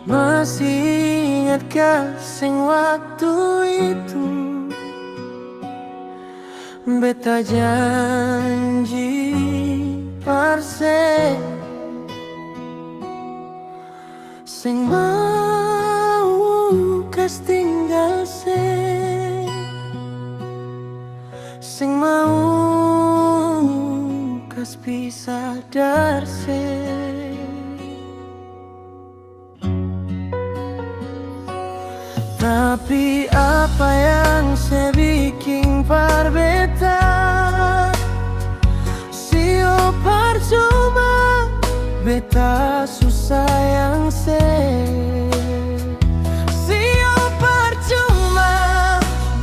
Masih ingatkah sing waktu itu beta janji parse sing mau kas tinggal sing mau kas pisah darse. Tapi apa yang saya bikin parbeta sio percuma beta susah yang sio percuma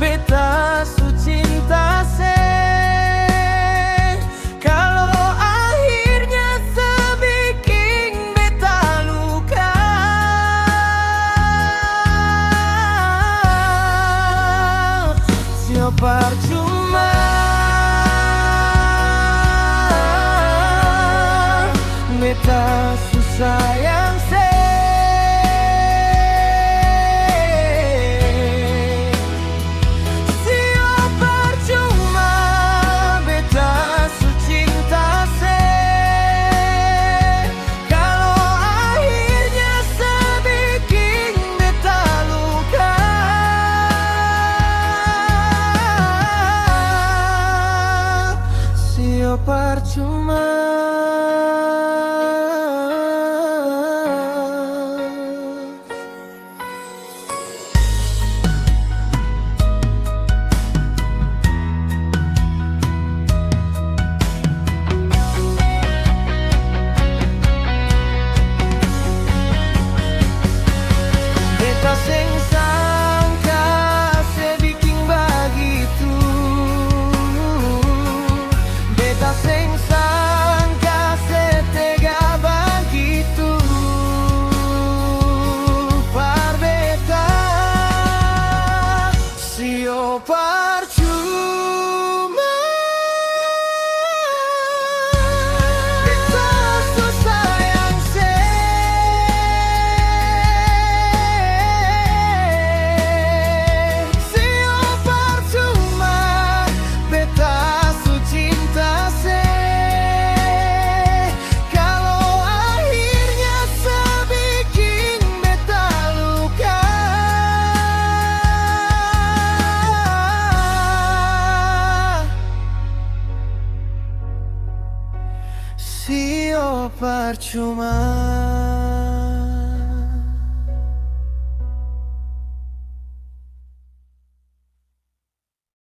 beta su cinta kalau akhirnya sebikin beta luka. Sio percuma beta susah yang sio percuma beta su cinta kalau akhirnya sebikin beta luka. Sio percuma beta sing sangka se bikin begitu, beta sing sangka se tega begitu. Parbeta sio percuma beta susah yang sio percuma beta su cinta kalau akhirnya sebikin beta luka. Sio percuma.